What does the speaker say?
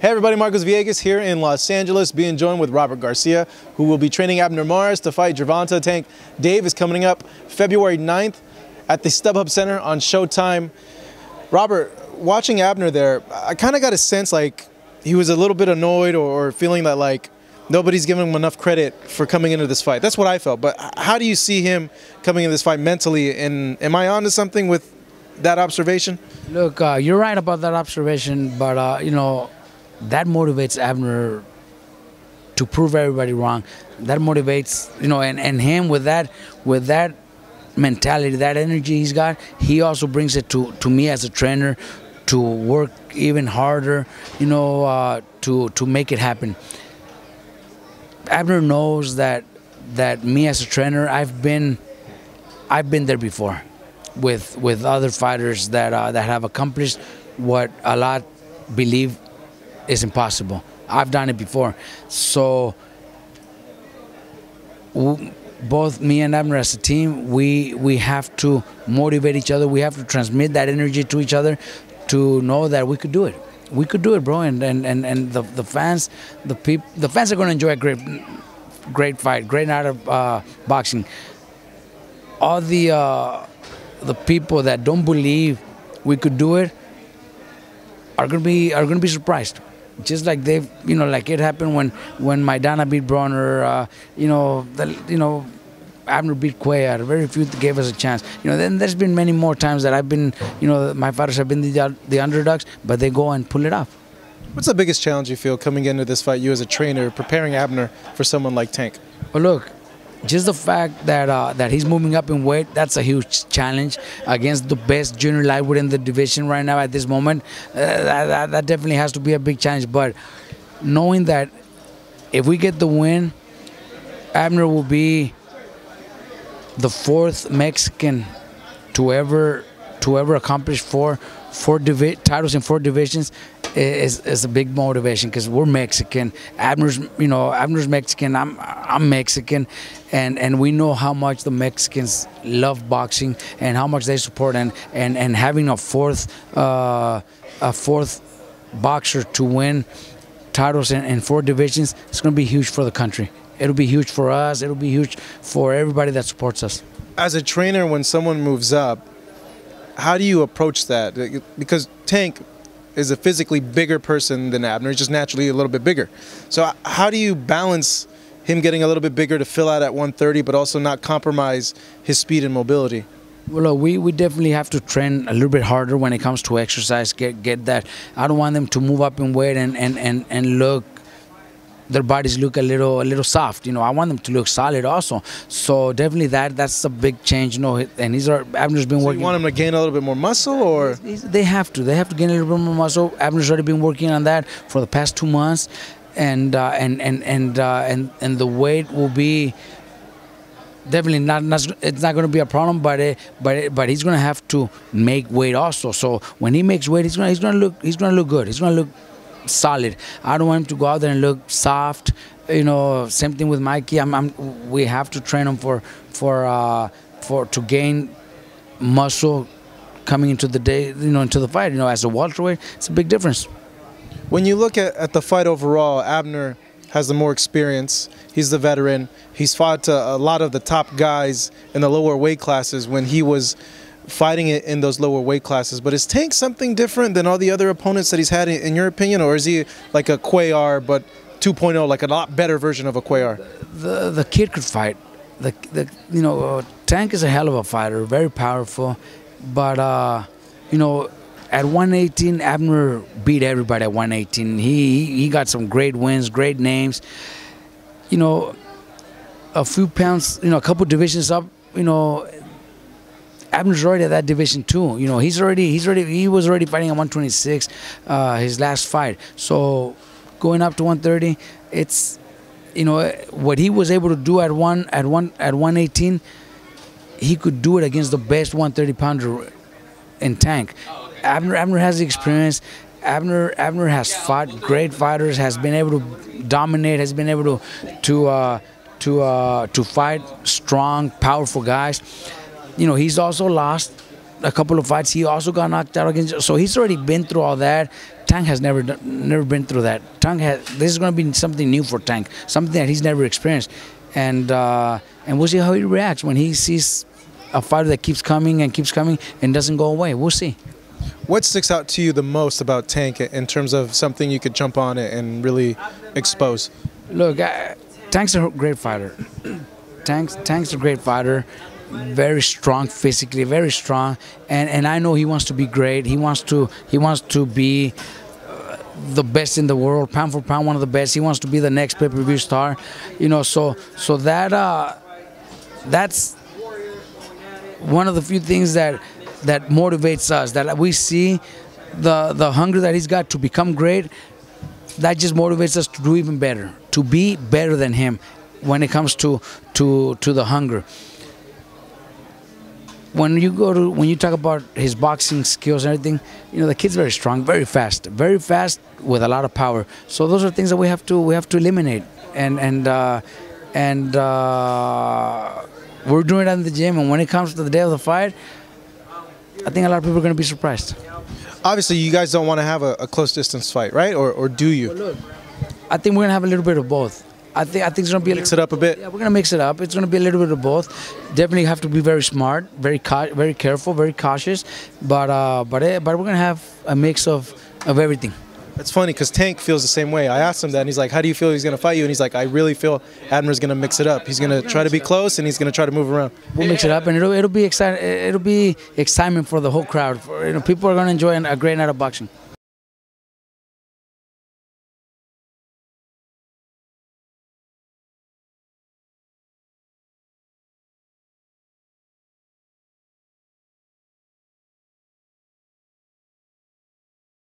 Hey everybody, Marcos Villegas here in Los Angeles, being joined with Robert Garcia, who will be training Abner to fight Gervonta. Tank Dave is coming up February 9th at the StubHub Center on Showtime. Robert, watching Abner there, I kind of got a sense like he was a little bit annoyed or feeling that like nobody's giving him enough credit for coming into this fight. That's what I felt. But how do you see him coming into this fight mentally? And am I onto something with that observation? Look, you're right about that observation, but you know, that motivates Abner to prove everybody wrong. That motivates, you know, and him with that mentality, that energy he's got, he also brings it to me as a trainer to work even harder, you know, to make it happen. Abner knows that me as a trainer, I've been there before with other fighters that have accomplished what a lot believe is impossible. I've done it before. So both me and Abner as a team, we have to motivate each other. We have to transmit that energy to each other to know that we could do it. We could do it, bro. And the fans, the fans are going to enjoy a great fight, great night of boxing. All the people that don't believe we could do it are going to be surprised. Just like they've, you know, like it happened when Maidana beat Bronner, you know, Abner beat Cuellar. Very few gave us a chance. You know, then there's been many more times that I've been, you know, my fighters have been the underdogs, but they go and pull it off. What's the biggest challenge you feel coming into this fight, you as a trainer, preparing Abner for someone like Tank? Well, look, just the fact that he's moving up in weight, that's a huge challenge against the best junior lightweight in the division right now at this moment. That definitely has to be a big challenge. But knowing that if we get the win, Abner will be the fourth Mexican to ever accomplish four titles in 4 divisions is a big motivation, because we're Mexican. Abner's Mexican. I'm Mexican, and we know how much the Mexicans love boxing and how much they support, and having a fourth boxer to win titles in 4 divisions, it's going to be huge for the country. It'll be huge for us. It'll be huge for everybody that supports us. As a trainer, when someone moves up, how do you approach that? Because Tank is a physically bigger person than Abner. He's just naturally a little bit bigger. So how do you balance him getting a little bit bigger to fill out at 130, but also not compromise his speed and mobility? Well, look, we definitely have to train a little bit harder when it comes to exercise. Get that. I don't want them to move up in weight and look, their bodies look a little soft. You know, I want them to look solid also. So definitely that's a big change. You know, and Abner's been working. You want him to gain a little bit more muscle, or they have to gain a little bit more muscle. Abner's already been working on that for the past 2 months, and the weight will be definitely not. It's not going to be a problem, but he's going to have to make weight also. So when he makes weight, he's going to look good. He's going to look solid. I don't want him to go out there and look soft. You know, same thing with Mikey. We have to train him to gain muscle coming into the day. You know, into the fight. You know, as a welterweight, it's a big difference. When you look at the fight overall, Abner has the more experience. He's the veteran. He's fought a lot of the top guys in the lower weight classes when he was fighting it in those lower weight classes. But is Tank something different than all the other opponents that he's had, in your opinion, or is he like a Cuellar but 2.0, like a lot better version of a Cuellar? The kid could fight. You know, Tank is a hell of a fighter, very powerful, but you know, at 118, Abner beat everybody at 118. He got some great wins, great names. You know, a few pounds, you know, a couple divisions up, you know, Abner's already at that division too. You know, he was already fighting at 126, his last fight. So going up to 130, it's, you know, what he was able to do at 118, he could do it against the best 130-pounder in Tank. Abner has the experience. Abner has fought great fighters, has been able to dominate, has been able to fight strong, powerful guys. You know, he's also lost a couple of fights. He also got knocked out against. So he's already been through all that. Tank has never been through that. This is going to be something new for Tank, something that he's never experienced, and we'll see how he reacts when he sees a fighter that keeps coming and doesn't go away. We'll see. What sticks out to you the most about Tank in terms of something you could jump on it and really expose? Look, Tank's a great fighter. Tank's a great fighter. Very strong physically, very strong, and I know he wants to be great. He wants to be the best in the world, pound for pound, one of the best. He wants to be the next pay-per-view star, you know. So that's one of the few things that motivates us. That we see the hunger that he's got to become great. That just motivates us to do even better, to be better than him when it comes to the hunger. When you talk about his boxing skills and everything, you know, the kid's very strong, very fast with a lot of power. So those are things that we have to eliminate, and we're doing it in the gym. And when it comes to the day of the fight, I think a lot of people are going to be surprised. Obviously, you guys don't want to have a close distance fight, right? Or do you? Well, look, I think we're going to have a little bit of both. I think it's going to be mix it up a bit. Yeah, we're going to mix it up. It's going to be a little bit of both. Definitely have to be very smart, very careful, very cautious. But we're going to have a mix of everything. It's funny because Tank feels the same way. I asked him that, and he's like, "How do you feel he's going to fight you?" And he's like, "I really feel Abner's going to mix it up. He's going to try to be close, and he's going to try to move around." We'll mix it up, and it'll be exciting. It'll be excitement for the whole crowd. You know, people are going to enjoy a great night of boxing.